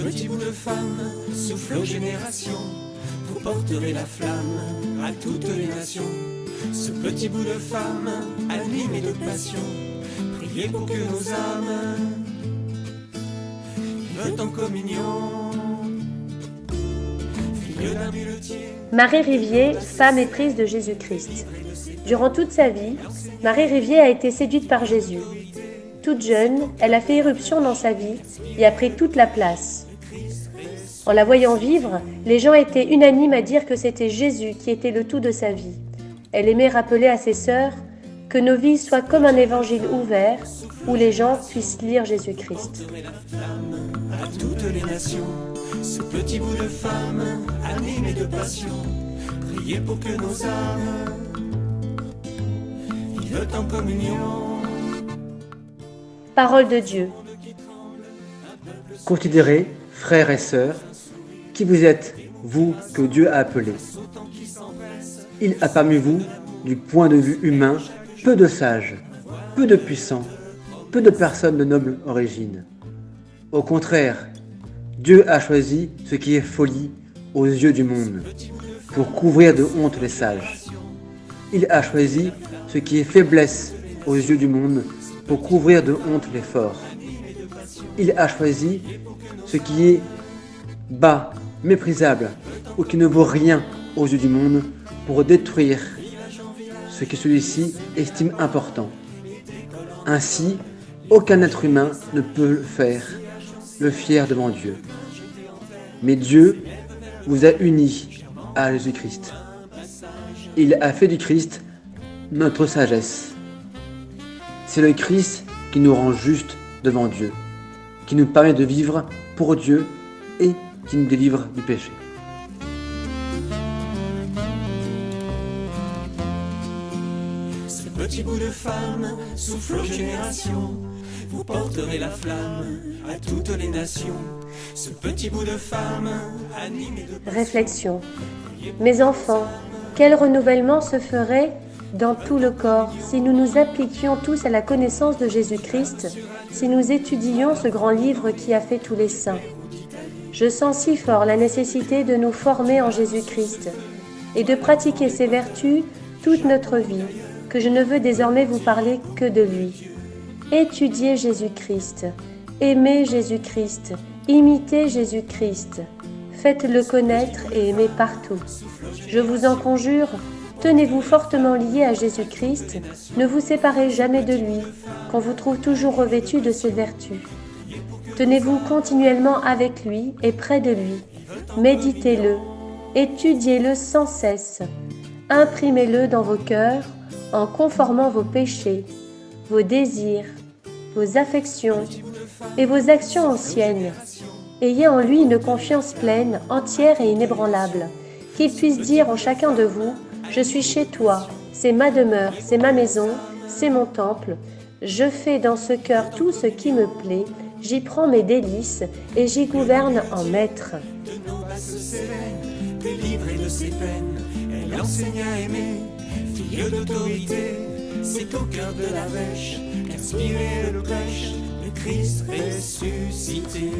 petit bout de femme souffle aux générations. Vous porterez la flamme à toutes les nations. Ce petit bout de femme animé de passion. Priez pour que nos âmes vivent en communion. Fille d'un muletier. Marie Rivier, femme éprise de Jésus-Christ. Durant toute sa vie, Marie Rivier a été séduite par Jésus. Toute jeune, elle a fait irruption dans sa vie et a pris toute la place. En la voyant vivre, les gens étaient unanimes à dire que c'était Jésus qui était le tout de sa vie. Elle aimait rappeler à ses sœurs que nos vies soient comme un évangile ouvert où les gens puissent lire Jésus-Christ. À toutes les nations, ce petit bout de femme animé de passion. Priez pour que nos âmes vivent en communion. Parole de Dieu. Considérez, frères et sœurs, qui vous êtes, vous que Dieu a appelés. Il a parmi vous, du point de vue humain, peu de sages, peu de puissants, peu de personnes de noble origine. Au contraire, Dieu a choisi ce qui est folie aux yeux du monde, pour couvrir de honte les sages. Il a choisi ce qui est faiblesse aux yeux du monde, pour couvrir de honte les forts. Il a choisi ce qui est bas, méprisable, ou qui ne vaut rien aux yeux du monde, pour détruire ce que celui-ci estime important. Ainsi, aucun être humain ne peut le faire, le fier devant Dieu. Mais Dieu vous a unis à Jésus-Christ. Il a fait du Christ notre sagesse. C'est le Christ qui nous rend justes devant Dieu, qui nous permet de vivre pour Dieu et qui nous délivre du péché. Ce petit bout de femme souffle aux générations. Vous porterez la flamme à toutes les nations. Ce petit bout de femme animé de... Réflexion. Mes enfants, quel renouvellement se ferait dans tout le corps si nous nous appliquions tous à la connaissance de Jésus-Christ, si nous étudions ce grand livre qui a fait tous les saints. Je sens si fort la nécessité de nous former en Jésus-Christ et de pratiquer ses vertus toute notre vie, que je ne veux désormais vous parler que de lui. Étudiez Jésus-Christ, aimez Jésus-Christ, imitez Jésus-Christ, faites-le connaître et aimez partout. Je vous en conjure, tenez-vous fortement liés à Jésus-Christ, ne vous séparez jamais de lui, qu'on vous trouve toujours revêtu de ses vertus. Tenez-vous continuellement avec lui et près de lui, méditez-le, étudiez-le sans cesse, imprimez-le dans vos cœurs en conformant vos péchés, vos désirs, vos affections et vos actions anciennes. Ayez en lui une confiance pleine, entière et inébranlable, qu'il puisse dire en chacun de vous « Je suis chez toi, c'est ma demeure, c'est ma maison, c'est mon temple. Je fais dans ce cœur tout ce qui me plaît, j'y prends mes délices et j'y gouverne en maître. » De nos basses Célènes, délivrée de ses peines, elle enseigne à aimer, fille d'autorité. C'est au cœur de la vêche qu'inspiré le prêche, le Christ ressuscité.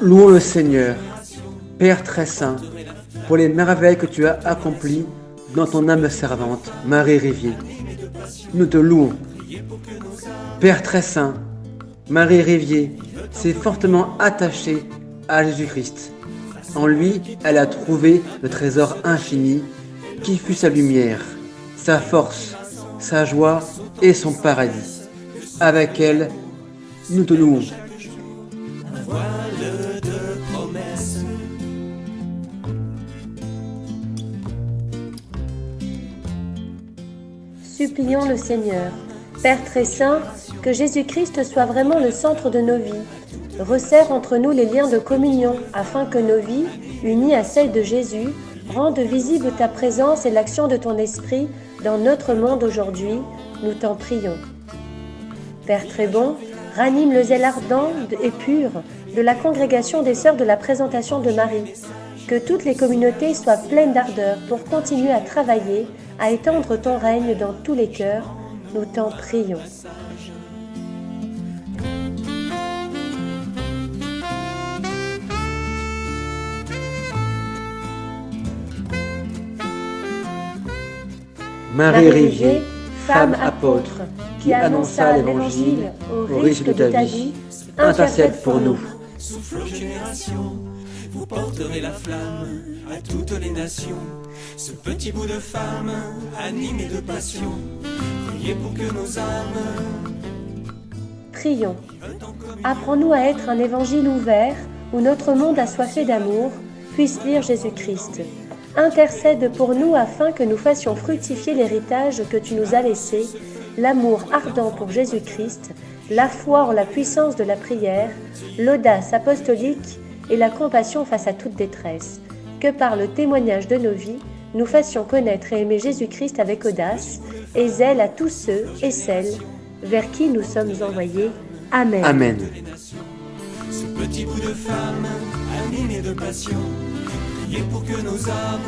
Louons le Seigneur, Père très saint, pour les merveilles que tu as accomplies dans ton âme servante, Marie Rivier. Nous te louons. Père très saint, Marie Rivier s'est fortement attachée à Jésus-Christ. En lui, elle a trouvé le trésor infini qui fut sa lumière, sa force, sa joie et son paradis. Avec elle, nous te louons. Voile de promesses. Supplions le Seigneur. Père très saint, que Jésus-Christ soit vraiment le centre de nos vies. Resserre entre nous les liens de communion, afin que nos vies, unies à celles de Jésus, rendent visible ta présence et l'action de ton esprit dans notre monde aujourd'hui. Nous t'en prions. Père très bon, ranime le zèle ardent et pur de la congrégation des Sœurs de la Présentation de Marie. Que toutes les communautés soient pleines d'ardeur pour continuer à travailler à étendre ton règne dans tous les cœurs, nous t'en prions. Marie Rivier, femme apôtre, qui annonça l'Évangile au risque de ta vie, intercède pour nous. Souffle aux générations, vous porterez la flamme à toutes les nations. Ce petit bout de femme, animé de passion, priez pour que nos âmes... Prions. Apprends-nous à être un évangile ouvert où notre monde assoiffé d'amour puisse lire Jésus-Christ. Intercède pour nous afin que nous fassions fructifier l'héritage que tu nous as laissé, l'amour ardent pour Jésus-Christ, la foi en la puissance de la prière, l'audace apostolique et la compassion face à toute détresse. Que par le témoignage de nos vies, nous fassions connaître et aimer Jésus-Christ avec audace et zèle à tous ceux et celles vers qui nous sommes envoyés. Amen. Amen. Ce petit bout de femme, animé de passion, priez pour que nos âmes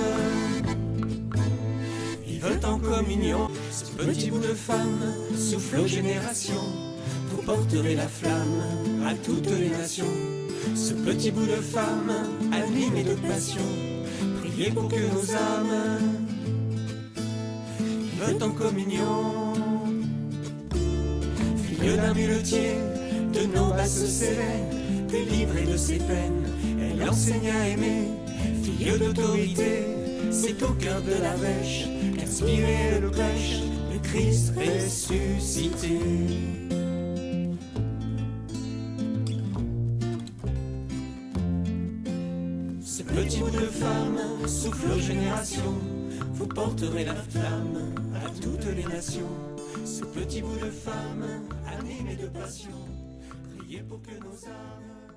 vivent en communion. Ce petit bout de femme souffle aux générations, vous porterez la flamme à toutes les nations. Ce petit bout de femme, animé de passion, priez pour que nos âmes vivent en communion. Fille d'un muletier, de nos basses Célènes, délivrée de ses peines, elle enseigne à aimer. Fille d'autorité, c'est au cœur de la vêche qu'inspirait le prêche, le Christ ressuscité. Ce petit bout de femme souffle aux générations, vous porterez la flamme à toutes les nations. Ce petit bout de femme animé de passion, priez pour que nos âmes